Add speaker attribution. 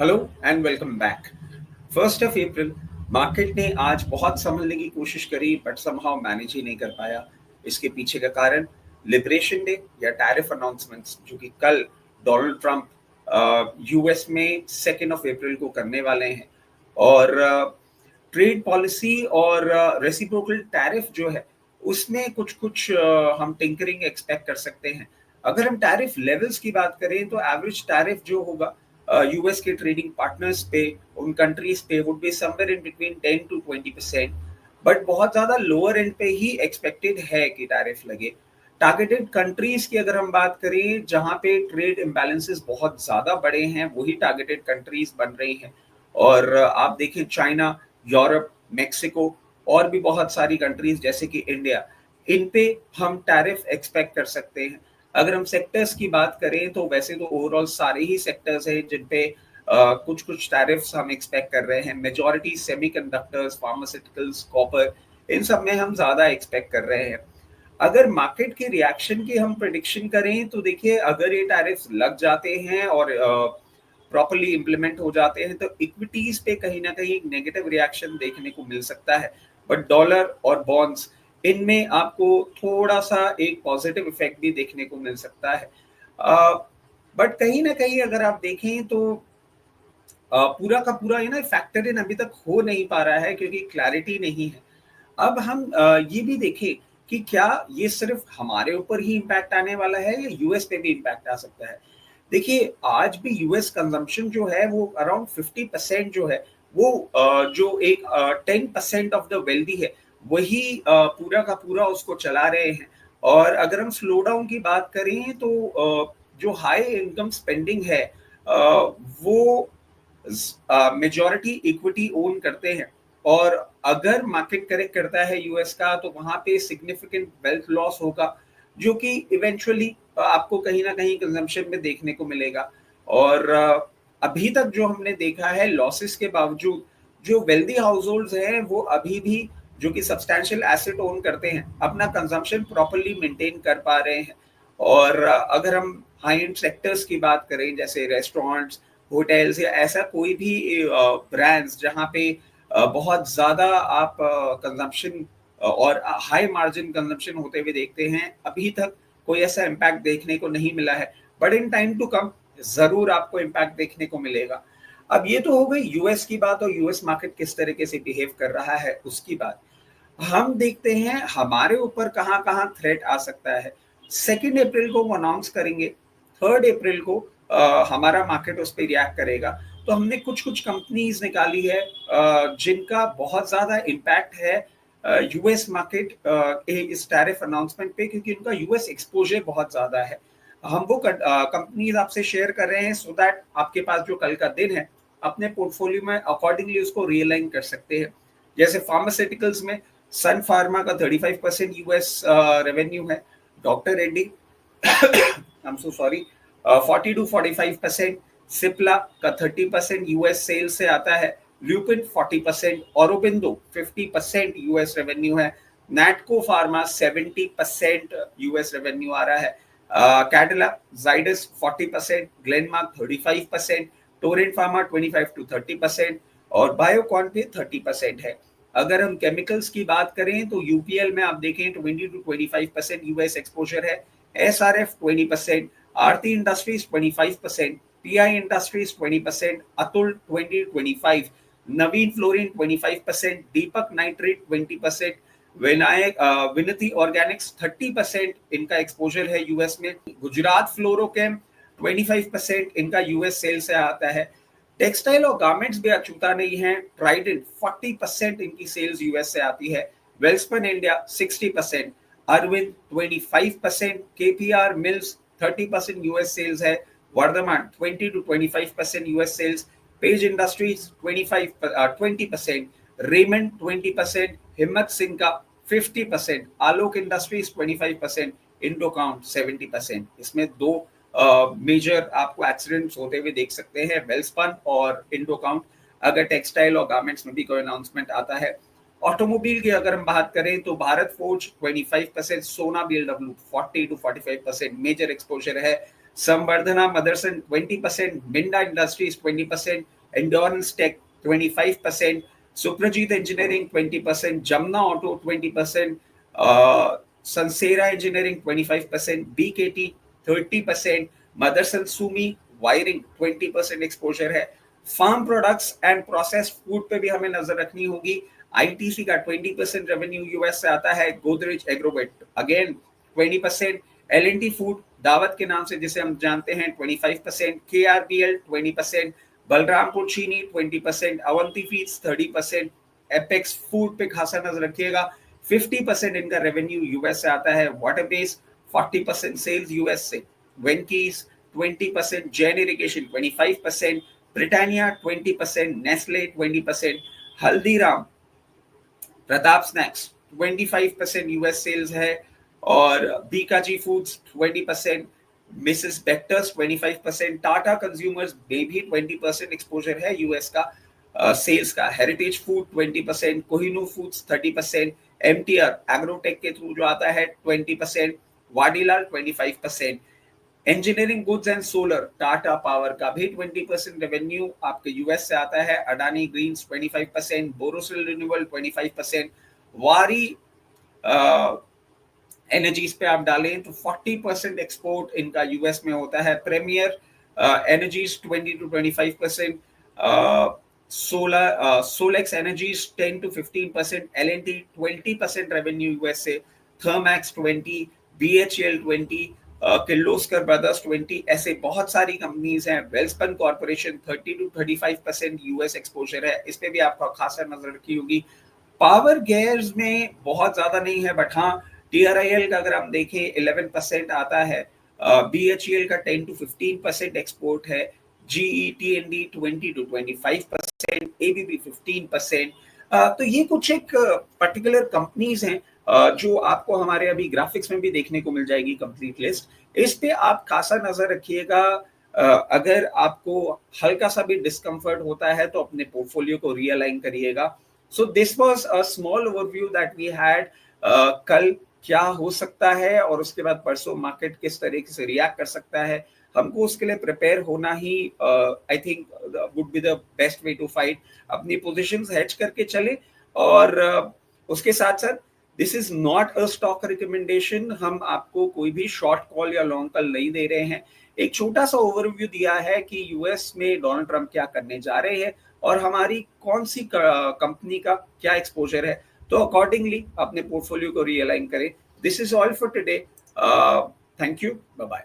Speaker 1: Hello and welcome back. 1 April market ने आज बहुत संभलने की कोशिश करी बट समहाउ मैनेज ही नहीं कर पाया। इसके पीछे का कारण लिबरेशन डे या टैरिफ अनाउंसमेंट्स जो कि कल डोनाल्ड ट्रंप यूएस में 2 अप्रैल को करने वाले हैं। और ट्रेड पॉलिसी और रेसिप्रोकल टैरिफ जो है उसमें कुछ कुछ हम टिंकरिंग एक्सपेक्ट कर सकते हैं। अगर हम टैरिफ लेवल्स की बात करें तो एवरेज टैरिफ जो होगा यूएस के ट्रेडिंग पार्टनर्स पे, उन कंट्रीज पे would be somewhere in between 10 to 20%, but बहुत ज्यादा लोअर एंड पे ही एक्सपेक्टेड है कि टैरिफ लगे। टारगेटेड कंट्रीज की अगर हम बात करें जहां पे ट्रेड इम्बैलेंसेस बहुत ज्यादा बड़े हैं वही टारगेटेड कंट्रीज बन रही हैं। और आप देखें चाइना, यूरोप, मेक्सिको और भी बहुत सारी कंट्रीज जैसे कि इंडिया, इन पे हम टैरिफ एक्सपेक्ट कर सकते हैं। अगर हम सेक्टर्स की बात करें तो वैसे तो ओवरऑल सारे ही सेक्टर्स हैं जिन पे कुछ कुछ टैरिफ्स हम एक्सपेक्ट कर रहे हैं। मेजॉरिटी सेमीकंडक्टर्स, फार्मास्यूटिकल्स, कॉपर, इन सब में हम ज्यादा एक्सपेक्ट कर रहे हैं। अगर मार्केट के रिएक्शन की हम प्रिडिक्शन करें तो देखिए, अगर ये टैरिफ्स लग जाते हैं और प्रॉपर्ली इंप्लीमेंट हो जाते हैं तो इक्विटीज पे कहीं ना कहीं नेगेटिव रिएक्शन देखने को मिल सकता है। बट डॉलर और बॉन्ड्स, इनमें आपको थोड़ा सा एक पॉजिटिव इफेक्ट भी देखने को मिल सकता है। बट कहीं ना कहीं अगर आप देखें तो पूरा का पूरा फैक्टर इन अभी तक हो नहीं पा रहा है क्योंकि क्लैरिटी नहीं है। अब हम ये भी देखें कि क्या ये सिर्फ हमारे ऊपर ही इम्पैक्ट आने वाला है या यूएस पे भी इम्पैक्ट आ सकता है। देखिए, आज भी यूएस कंजम्पशन जो है वो अराउंड 50% जो है वो जो एक 10% ऑफ द वेल्दी है वही पूरा का पूरा उसको चला रहे हैं। और अगर हम स्लो डाउन की बात करें तो जो हाई इनकम स्पेंडिंग है वो मेजॉरिटी इक्विटी ओन करते हैं। और अगर मार्केट करेक्ट करता है यूएस का तो वहां पे सिग्निफिकेंट वेल्थ लॉस होगा जो कि इवेंचुअली आपको कहीं ना कहीं कंजम्पशन में देखने को मिलेगा। और अभी तक जो हमने देखा है लॉसेस के बावजूद जो वेल्दी हाउस होल्ड हैं वो अभी भी, जो कि सब्सटैंशियल एसेट ओन करते हैं, अपना कंजम्पशन प्रॉपरली मेंटेन कर पा रहे हैं। और अगर हम हाई एंड सेक्टर्स की बात करें जैसे रेस्टोरेंट्स, होटल्स या ऐसा कोई भी ब्रांड्स जहाँ पे बहुत ज्यादा आप कंजम्पशन और हाई मार्जिन कंजम्पशन होते हुए देखते हैं, अभी तक कोई ऐसा इम्पैक्ट देखने को नहीं मिला है। But in time to come जरूर आपको इम्पैक्ट देखने को मिलेगा। अब ये तो हो गई यूएस की बात और यूएस मार्केट किस तरीके से बिहेव कर रहा है उसकी बात। हम देखते हैं हमारे ऊपर कहाँ कहाँ थ्रेट आ सकता है। 2 अप्रैल को वो अनाउंस करेंगे, 3 अप्रैल को हमारा मार्केट उस पर रिएक्ट करेगा। तो हमने कुछ कुछ कंपनीज निकाली है जिनका बहुत ज्यादा इम्पैक्ट है यूएस मार्केट इस टैरिफ अनाउंसमेंट पे, क्योंकि उनका यूएस एक्सपोजर बहुत ज्यादा है। हम वो कंपनीज आपसे शेयर कर रहे हैं सो दैट आपके पास जो कल का दिन है अपने पोर्टफोलियो में अकॉर्डिंगली उसको रियलाइन कर सकते हैं। जैसे फार्मास्यूटिकल्स में सन फार्मा का 35% यूएस रेवेन्यू है। Doctor Reddy I am so sorry 40 to 45%। Cipla का 30% यूएस सेल्स से आता है। ल्यूपिन 40%, औरोबिंदो 50% यूएस रेवेन्यू है। नैटको फार्मा 70% यूएस रेवेन्यू आ रहा है। Cadila Zydus 40%, Glenmark 35%, Torrent pharma 25 to 30% और बायोकॉन पे 30% है। अगर हम केमिकल्स की बात करें तो यूपीएल में आप देखें 20 to 25% यूएस एक्सपोजर है। एसआरएफ 20%, आरती इंडस्ट्रीज 25%, पीआई इंडस्ट्रीज 20%, अतुल 20-25, नवीन फ्लोरिन 25%, दीपक नाइट्रेट 20%, विनायक विनती ऑर्गेनिक्स 30% इनका एक्सपोजर है यूएस में। गुजरात फ्लोरोकेम 25% इनका यूएस सेल से आता है। टेक्सटाइल और गारमेंट्स भी अछूता नहीं है। ट्राइडेंट 40% इनकी सेल्स यूएस से आती है। Welspun India 60%, Arvind 25%, KPR mills 30% US sales है। Vardhman 20 to 25% US sales. Page Industries 20%, Raymond 20%, Himmat Singh का 50%, आलोक इंडस्ट्रीज 25%, इंडोकाउंट 70%। इसमें दो मेजर आपको एक्सीडेंट्स होते हुए देख सकते हैं, वेल्सपन और इंडोकाउंट। अगर टेक्सटाइल और गारमेंट्स में भी कोई अनाउंसमेंट आता है। ऑटोमोबाइल की अगर हम बात करें तो भारत फोर्ज 25%, सोना बीएलडब्ल्यू 40 to 45% मेजर एक्सपोजर है। Samvardhana Motherson 20%, Minda Industries 20%, Endurance Tech 25%, Suprajit Engineering 20%, Jamna Auto 20%, Sansera Engineering 25%, BKT 30%, Motherson Sumi Wiring 20% exposure है। Farm products and processed food पे भी हमें नजर रखनी होगी। आईटीसी का 20% रेवेन्यू यूएस से आता है। Godrej Agrovet again 20%, L&T food Daawat के नाम से जिसे हम जानते हैं 25%, केआरबीएल 20%, बलरामपुर चीनी 20%, अवंती फीड्स 30%, एपेक्स फूड पे खासा नजर रखिएगा। 50% इनका रेवेन्यू यूएस से आता है। वाटर बेस 40% सेल्स यूएस से, Venky's 20%, Jain irrigation 25%, Britannia 20%, Nestle 20%, Haldiram Pratap snacks 25% US sales है, और Bikaji foods 20%, Mrs Bector's 25%, Tata consumers में भी 20% एक्सपोजर है यूएस का सेल्स का, heritage food 20%, Kohinoor foods 30%, MTR agrotech के थ्रू जो आता है 20%, Vadilal 25%, engineering goods and solar Tata power का भी 20% रेवेन्यू आपके यूएस से आता है। अडानी ग्रीन्स 25%, बोरोसिल रिन्यूएबल 25%, वारी एनर्जीज पे आप डालें तो 40% एक्सपोर्ट इनका यूएस में होता है। Premier Energies 20 to 25%, Solex Energies 10 to 15%, L&T 20% revenue US से, थर्मैक्स 20, बीएचईएल 20, किर्लोस्कर ब्रदर्स 20, ऐसे बहुत सारी कंपनीज हैं। Welspun corporation 30 to 35% US exposure है, इस पे भी आपको खासा नजर रखी होगी। पावर गेयर्स में बहुत ज्यादा नहीं है, बट हाँ टीआरआईएल का अगर हम देखें 11% आता है, बीएचईएल का 10 to 15% एक्सपोर्ट है, जीईटीएनडी 20 to 25%, एबीबी 15%। तो ये कुछ एक पर्टिकुलर कंपनीज हैं जो आपको हमारे अभी ग्राफिक्स में भी देखने को मिल जाएगी कंप्लीट लिस्ट। इस पे आप खासा नजर रखिएगा। अगर आपको हल्का सा भी डिस्कम्फर्ट होता है तो अपने पोर्टफोलियो को रीअलाइन करिएगा। So this was a small overview that we had. कल क्या हो सकता है और उसके बाद परसों मार्केट किस तरीके से रिएक्ट कर सकता है, हमको उसके लिए प्रिपेयर होना ही I think would be the best way to fight. अपनी पोजीशंस हेज करके चले, और उसके साथ साथ this is not a stock recommendation. हम आपको कोई भी शॉर्ट कॉल या लॉन्ग कॉल नहीं दे रहे हैं। एक छोटा सा ओवरव्यू दिया है कि यूएस में डोनाल्ड ट्रंप क्या करने जा रहे हैं और हमारी कौन सी कंपनी का क्या एक्सपोजर है, तो अकॉर्डिंगली अपने पोर्टफोलियो को रीअलाइन करें। This is all for today. Thank you, bye bye.